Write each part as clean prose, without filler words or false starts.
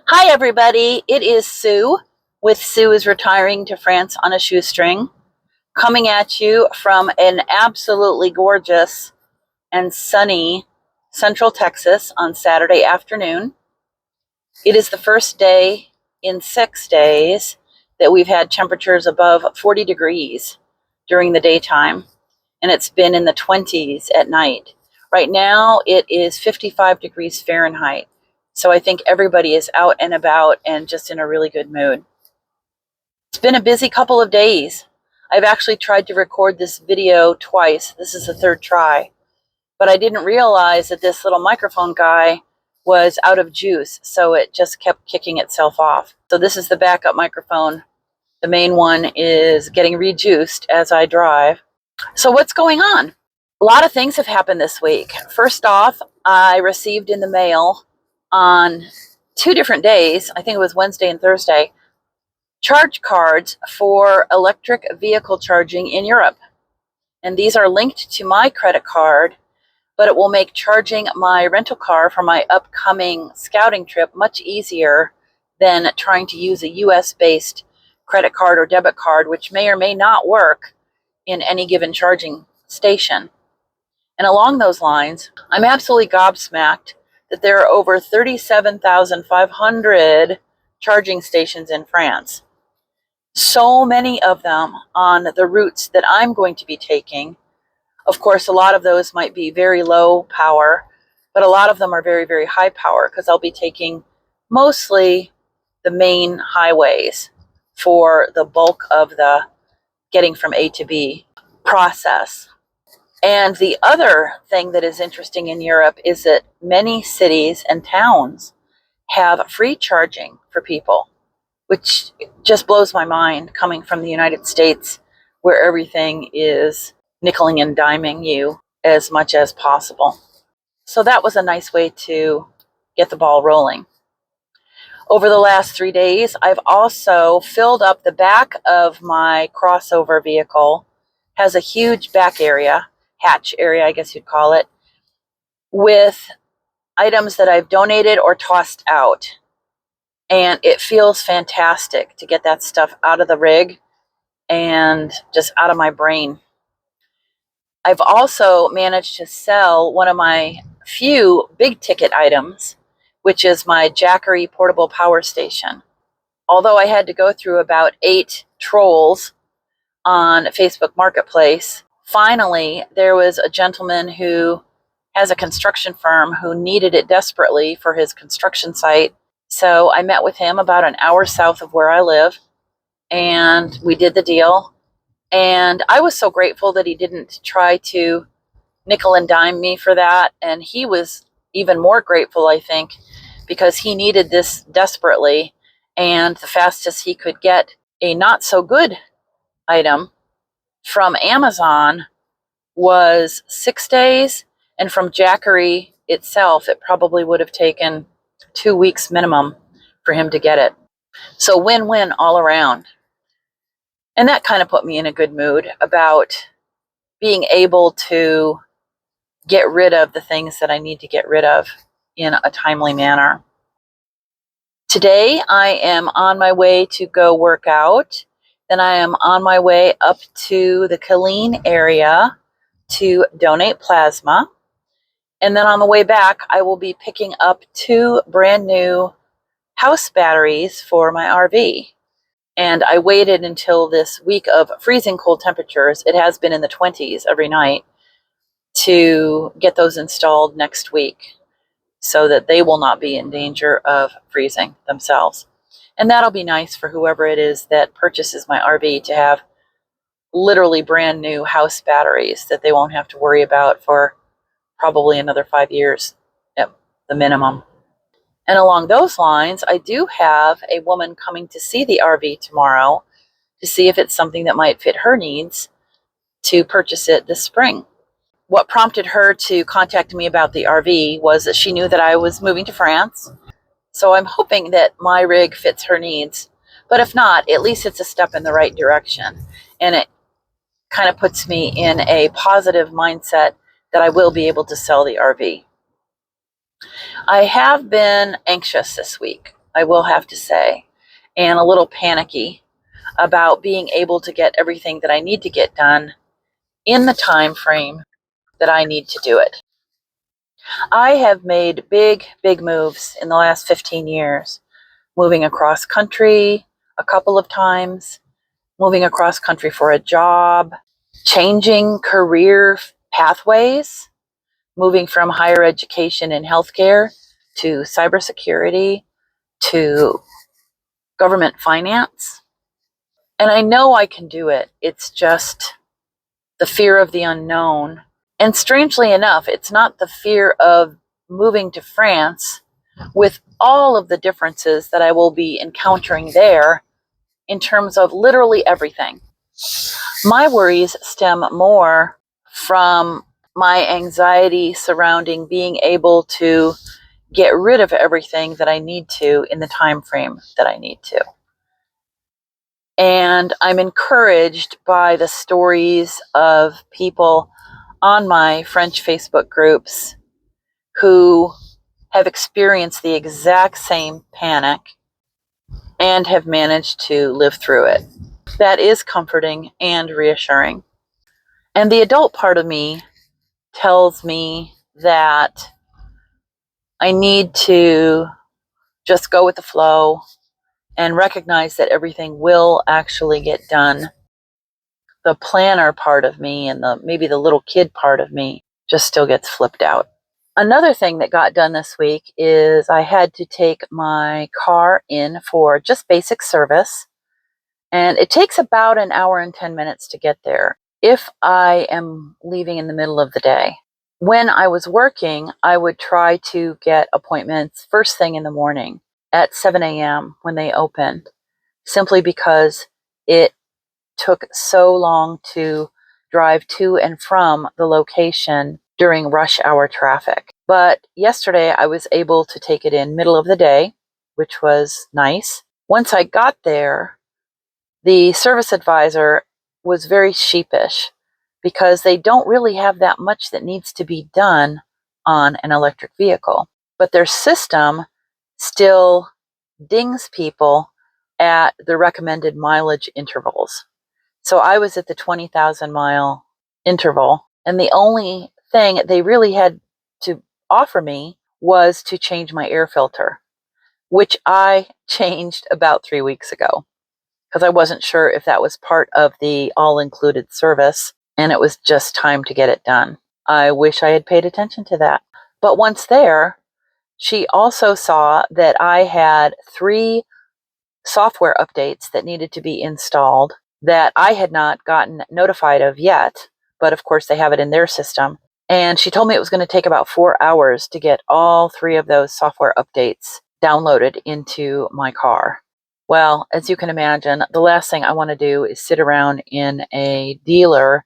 Hi, everybody. It is Sue with Sue is Retiring to France on a Shoestring, coming at you from an absolutely gorgeous and sunny Central Texas on Saturday afternoon. It is the first day in 6 days that we've had temperatures above 40 degrees during the daytime, and it's been in the 20s at night. Right now, it is 55 degrees Fahrenheit. So I think everybody is out and about and just in a really good mood. It's been a busy couple of days. I've actually tried to record this video twice. This is the third try. But I didn't realize that this little microphone guy was out of juice, so it just kept kicking itself off. So this is the backup microphone. The main one is getting rejuiced as I drive. So what's going on? A lot of things have happened this week. First off, I received in the mail on 2 different days, I think it was Wednesday and Thursday, charge cards for electric vehicle charging in Europe. And these are linked to my credit card, but it will make charging my rental car for my upcoming scouting trip much easier than trying to use a US-based credit card or debit card, which may or may not work in any given charging station. And along those lines, I'm absolutely gobsmacked that there are over 37,500 charging stations in France. So many of them on the routes that I'm going to be taking. Of course, a lot of those might be very low power, but a lot of them are very, very high power because I'll be taking mostly the main highways for the bulk of the getting from A to B process. And the other thing that is interesting in Europe is that many cities and towns have free charging for people, which just blows my mind coming from the United States, where everything is nickeling and diming you as much as possible. So that was a nice way to get the ball rolling. Over the last 3 days, I've also filled up the back of my crossover vehicle, has a huge back area, hatch area, I guess you'd call it, with items that I've donated or tossed out. And it feels fantastic to get that stuff out of the rig and just out of my brain. I've also managed to sell one of my few big ticket items, which is my Jackery portable power station. Although I had to go through about 8 trolls on Facebook Marketplace, finally there was a gentleman who has a construction firm who needed it desperately for his construction site. So I met with him about an hour south of where I live, and we did the deal. And I was so grateful that he didn't try to nickel and dime me for that. And he was even more grateful, I think, because he needed this desperately. And the fastest he could get a not so good item from Amazon was 6 days. And from Jackery itself, it probably would have taken 2 weeks minimum for him to get it. So win-win all around. And that kind of put me in a good mood about being able to get rid of the things that I need to get rid of in a timely manner. Today, I am on my way to go work out. Then I am on my way up to the Killeen area to donate plasma. And then on the way back, I will be picking up 2 brand new house batteries for my RV. And I waited until this week of freezing cold temperatures, it has been in the 20s every night, to get those installed next week so that they will not be in danger of freezing themselves. And that'll be nice for whoever it is that purchases my RV to have literally brand new house batteries that they won't have to worry about for probably another 5 years at the minimum. And along those lines, I do have a woman coming to see the RV tomorrow to see if it's something that might fit her needs to purchase it this spring. What prompted her to contact me about the RV was that she knew that I was moving to France. So I'm hoping that my rig fits her needs. But if not, at least it's a step in the right direction. And it kind of puts me in a positive mindset that I will be able to sell the RV. I have been anxious this week. I will have to say, and a little panicky about being able to get everything that I need to get done in the time frame that I need to do it. I have made big moves in the last 15 years, moving across country a couple of times, moving across country for a job, changing career pathways, moving from higher education and healthcare to cybersecurity to government finance. And I know I can do it. It's just the fear of the unknown. And strangely enough, it's not the fear of moving to France with all of the differences that I will be encountering there in terms of literally everything. My worries stem more from my anxiety surrounding being able to get rid of everything that I need to in the time frame that I need to. And I'm encouraged by the stories of people on my French Facebook groups who have experienced the exact same panic and have managed to live through it. That is comforting and reassuring. And the adult part of me tells me that I need to just go with the flow and recognize that everything will actually get done. The planner part of me and maybe the little kid part of me just still gets flipped out. Another thing that got done this week is I had to take my car in for just basic service, and it takes about an hour and 10 minutes to get there if I am leaving in the middle of the day. When I was working, I would try to get appointments first thing in the morning at 7 a.m. when they opened, simply because it took so long to drive to and from the location during rush hour traffic. But yesterday I was able to take it in middle of the day, which was nice. Once I got there, the service advisor was very sheepish because they don't really have that much that needs to be done on an electric vehicle. But their system still dings people at the recommended mileage intervals. So I was at the 20,000 mile interval, and the only thing they really had to offer me was to change my air filter, which I changed about 3 weeks ago because I wasn't sure if that was part of the all-included service, and it was just time to get it done. I wish I had paid attention to that. But once there, she also saw that I had 3 software updates that needed to be installed that I had not gotten notified of yet, but of course they have it in their system. And she told me it was going to take about 4 hours to get all 3 of those software updates downloaded into my car. Well, as you can imagine, the last thing I want to do is sit around in a dealer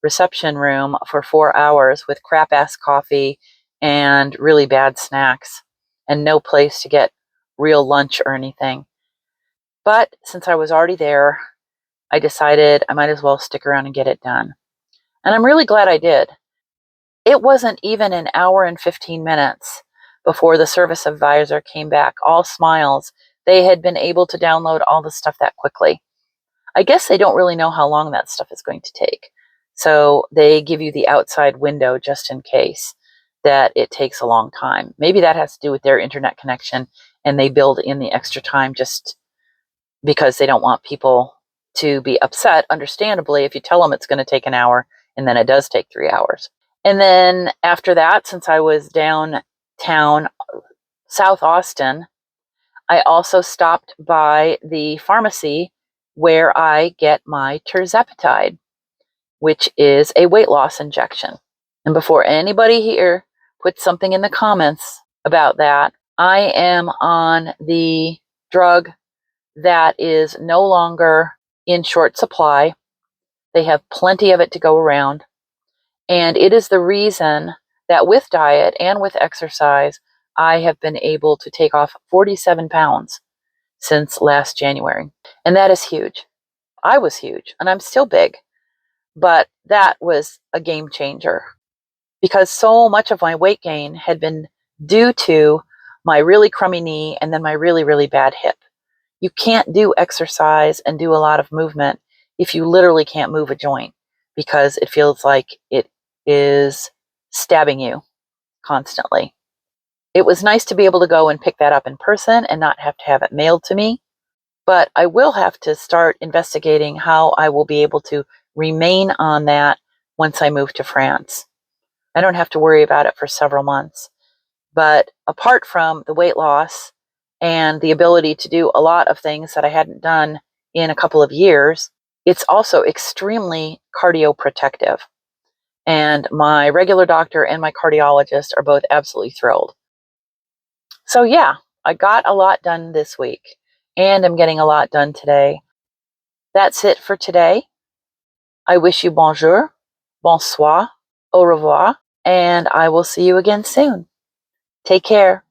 reception room for 4 hours with crap-ass coffee and really bad snacks and no place to get real lunch or anything. But since I was already there, I decided I might as well stick around and get it done. And I'm really glad I did. It wasn't even an hour and 15 minutes before the service advisor came back, all smiles. They had been able to download all the stuff that quickly. I guess they don't really know how long that stuff is going to take. So they give you the outside window just in case that it takes a long time. Maybe that has to do with their internet connection, and they build in the extra time just because they don't want people to be upset, understandably, if you tell them it's going to take an hour and then it does take 3 hours. And then after that, since I was downtown, South Austin, I also stopped by the pharmacy where I get my tirzepatide, which is a weight loss injection. And before anybody here puts something in the comments about that, I am on the drug that is no longer in short supply. They have plenty of it to go around. And it is the reason that with diet and with exercise, I have been able to take off 47 pounds since last January. And that is huge. I was huge, and I'm still big. But that was a game changer because so much of my weight gain had been due to my really crummy knee, and then my really, really bad hip. You can't do exercise and do a lot of movement if you literally can't move a joint because it feels like it is stabbing you constantly. It was nice to be able to go and pick that up in person and not have to have it mailed to me, but I will have to start investigating how I will be able to remain on that once I move to France. I don't have to worry about it for several months. But apart from the weight loss and the ability to do a lot of things that I hadn't done in a couple of years, it's also extremely cardioprotective. And my regular doctor and my cardiologist are both absolutely thrilled. So yeah, I got a lot done this week, and I'm getting a lot done today. That's it for today. I wish you bonjour, bonsoir, au revoir, and I will see you again soon. Take care.